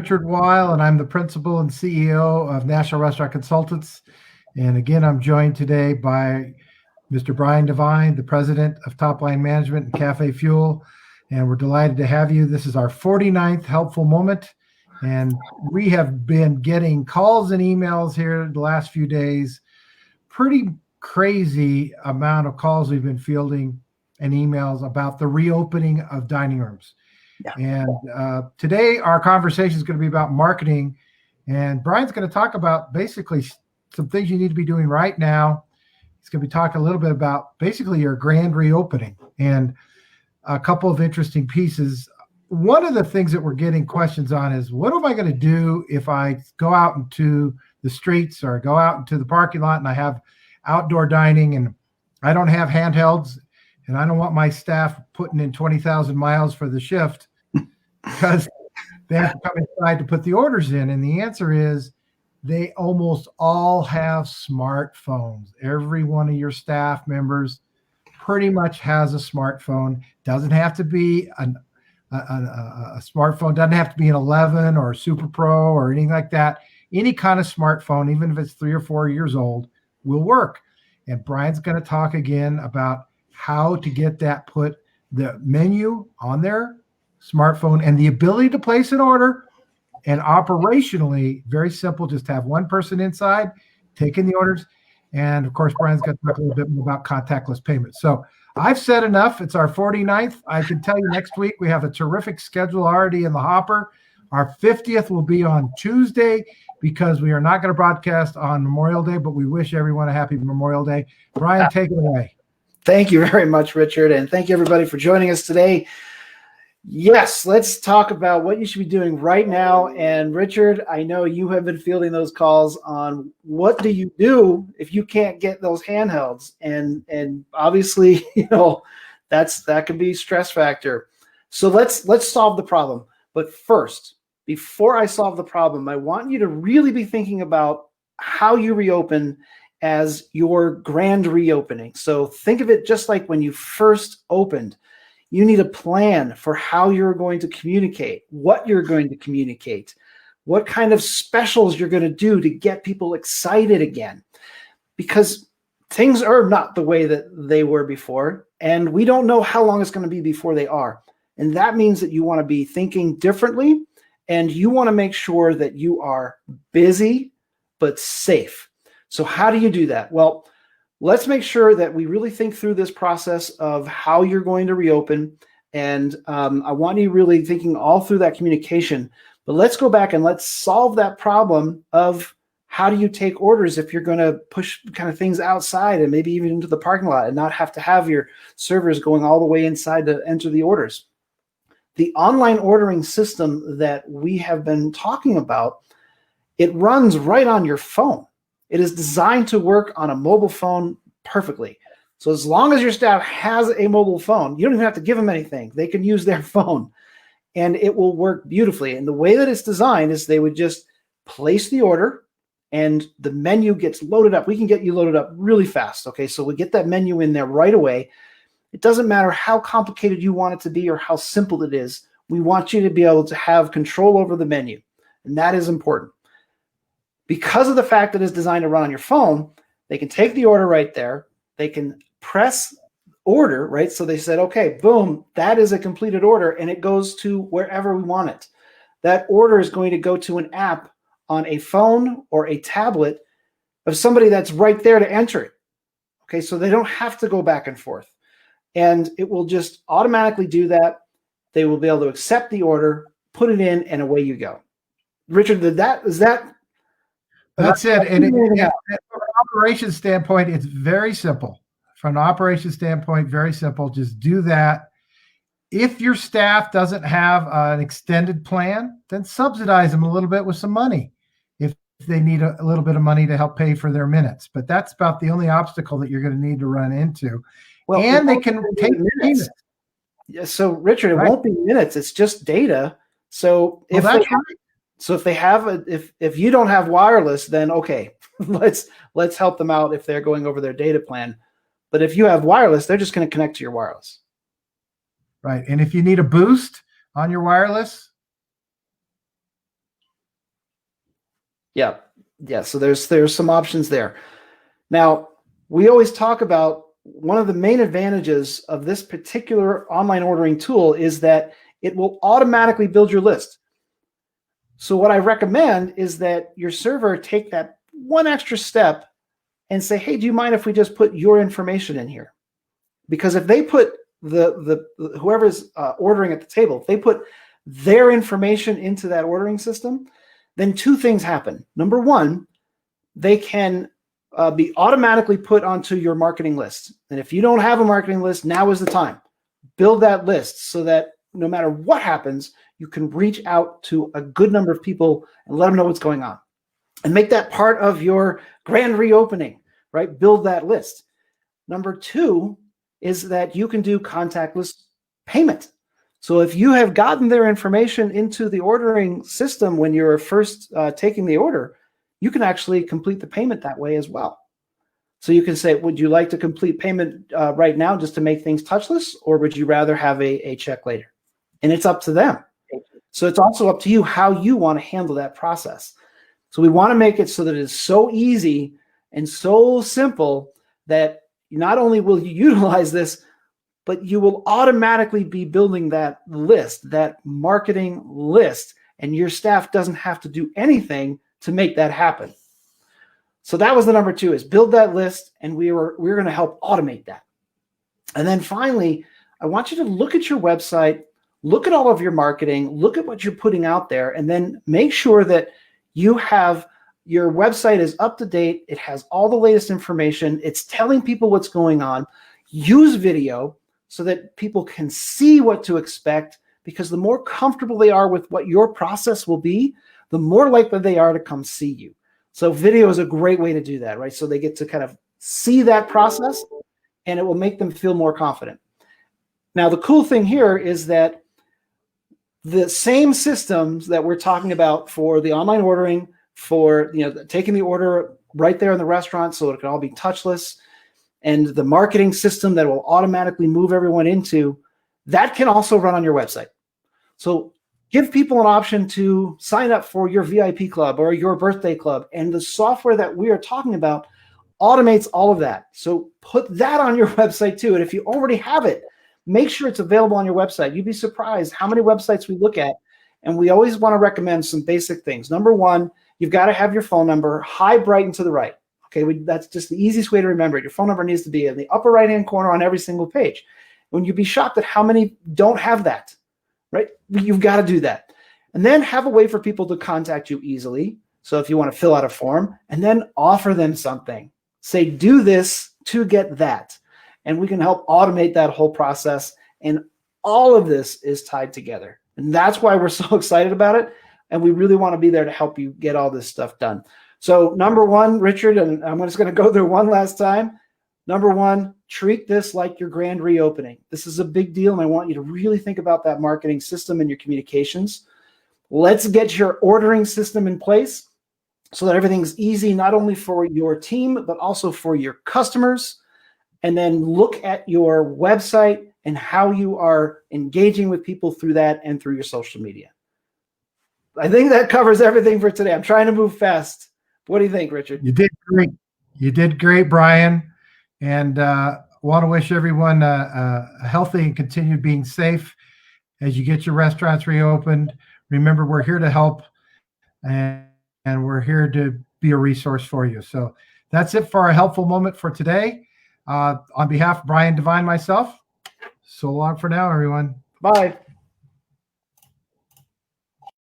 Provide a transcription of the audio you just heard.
Richard Weil, and I'm the principal and CEO of National Restaurant Consultants. And again, I'm joined today by Mr. Brian Devine, the president of Top Line Management and CafeFuel. And we're delighted to have you. This is our 49th Helpful Moment. And we have been getting calls and emails here the last few days. Pretty crazy amount of calls we've been fielding and emails about the reopening of dining rooms. Yeah. And today our conversation is going to be about marketing, and Brian's going to talk about basically some things you need to be doing right now. He's going to be talking a little bit about basically your grand reopening and a couple of interesting pieces. One of the things that we're getting questions on is, what am I going to do if I go out into the streets or go out into the parking lot and I have outdoor dining and I don't have handhelds and I don't want my staff putting in 20,000 miles for the shift because they have to come inside to put the orders in? And the answer is they almost all have smartphones. Every one of your staff members pretty much has a smartphone. Doesn't have to be a smartphone. Doesn't have to be an 11 or a Super Pro or anything like that. Any kind of smartphone, even if it's 3 or 4 years old, will work. And Brian's going to talk again about how to get that, put the menu on their smartphone and the ability to place an order. And operationally, very simple, just have one person inside taking the orders. And of course, Brian's going to talk a little bit more about contactless payments. So I've said enough. It's our 49th. I can tell you next week we have a terrific schedule already in the hopper. Our 50th will be on Tuesday because we are not going to broadcast on Memorial Day, but we wish everyone a happy Memorial Day. Brian, take it away. Thank you very much, Richard, and thank you everybody for joining us today. Yes, let's talk about what you should be doing right now. And Richard, I know you have been fielding those calls on what do you do if you can't get those handhelds, and obviously, that can be a stress factor. So let's solve the problem. But first, before I solve the problem, I want you to really be thinking about how you reopen as your grand reopening. So think of it just like when you first opened. You need a plan for how you're going to communicate, what you're going to communicate, what kind of specials you're going to do to get people excited again. Because things are not the way that they were before, and we don't know how long it's going to be before they are. And that means that you want to be thinking differently, and you want to make sure that you are busy but safe. So how do you do that? Well, let's make sure that we really think through this process of how you're going to reopen. And I want you really thinking all through that communication. But let's go back and let's solve that problem of how do you take orders if you're going to push kind of things outside and maybe even into the parking lot and not have to have your servers going all the way inside to enter the orders. The online ordering system that we have been talking about, it runs right on your phone. It is designed to work on a mobile phone perfectly. So as long as your staff has a mobile phone, you don't even have to give them anything. They can use their phone and it will work beautifully. And the way that it's designed is they would just place the order and the menu gets loaded up. We can get you loaded up really fast. Okay, so we get that menu in there right away. It doesn't matter how complicated you want it to be or how simple it is. We want you to be able to have control over the menu. And that is important. Because of the fact that it's designed to run on your phone, they can take the order right there. They can press order, right? So they said, okay, boom, that is a completed order, and it goes to wherever we want it. That order is going to go to an app on a phone or a tablet of somebody that's right there to enter it. Okay, so they don't have to go back and forth. And it will just automatically do that. They will be able to accept the order, put it in, and away you go. Richard, is that That's it. And from an operations standpoint, it's very simple. From an operations standpoint, very simple. Just do that. If your staff doesn't have an extended plan, then subsidize them a little bit with some money if they need a little bit of money to help pay for their minutes. But that's about the only obstacle that you're going to need to run into. Well, and they can take minutes. Yeah, so Richard, it won't be minutes. It's just data. So if if you don't have wireless, then okay, let's help them out if they're going over their data plan. But if you have wireless, they're just going to connect to your wireless. Right. And if you need a boost on your wireless, Yeah. Yeah. So there's some options there. Now, we always talk about one of the main advantages of this particular online ordering tool is that it will automatically build your list. So what I recommend is that your server take that one extra step and say, hey, do you mind if we just put your information in here? Because if they put whoever's ordering at the table, if they put their information into that ordering system, then two things happen. Number one, they can be automatically put onto your marketing list. And if you don't have a marketing list, now is the time. Build that list so that no matter what happens, you can reach out to a good number of people and let them know what's going on. And make that part of your grand reopening, right? Build that list. Number two is that you can do contactless payment. So if you have gotten their information into the ordering system when you're first taking the order, you can actually complete the payment that way as well. So you can say, would you like to complete payment right now just to make things touchless, or would you rather have a check later? And it's up to them. So it's also up to you how you want to handle that process. So we want to make it so that it is so easy and so simple that not only will you utilize this, but you will automatically be building that list, that marketing list, and your staff doesn't have to do anything to make that happen. So that was the number two, is build that list, and we're going to help automate that. And then finally, I want you to look at your website, look at all of your marketing, look at what you're putting out there, and then make sure that you have your website is up to date. It has all the latest information. It's telling people what's going on. Use video so that people can see what to expect, because the more comfortable they are with what your process will be, the more likely they are to come see you. So video is a great way to do that, right? So they get to kind of see that process, and it will make them feel more confident. Now, the cool thing here is that the same systems that we're talking about for the online ordering, for taking the order right there in the restaurant so it can all be touchless, and the marketing system that will automatically move everyone into, that can also run on your website. So give people an option to sign up for your VIP club or your birthday club, and the software that we are talking about automates all of that. So put that on your website too. And if you already have it, make sure it's available on your website. You'd be surprised how many websites we look at, and we always want to recommend some basic things. Number one, you've got to have your phone number high, bright, and to the right. Okay, that's just the easiest way to remember it. Your phone number needs to be in the upper right-hand corner on every single page. When you'd be shocked at how many don't have that, right? You've got to do that. And then have a way for people to contact you easily. So if you want to fill out a form, and then offer them something. Say, do this to get that. And we can help automate that whole process. And all of this is tied together. And that's why we're so excited about it. And we really want to be there to help you get all this stuff done. So number one, Richard, and I'm just going to go there one last time. Number one, treat this like your grand reopening. This is a big deal, and I want you to really think about that marketing system and your communications. Let's get your ordering system in place so that everything's easy, not only for your team, but also for your customers. And then look at your website and how you are engaging with people through that and through your social media. I think that covers everything for today. I'm trying to move fast. What do you think, Richard? You did great. You did great, Brian. And want to wish everyone a healthy and continue being safe as you get your restaurants reopened. Remember, we're here to help, and we're here to be a resource for you. So that's it for our helpful moment for today. On behalf of Brian Devine, myself, so long for now, everyone. Bye.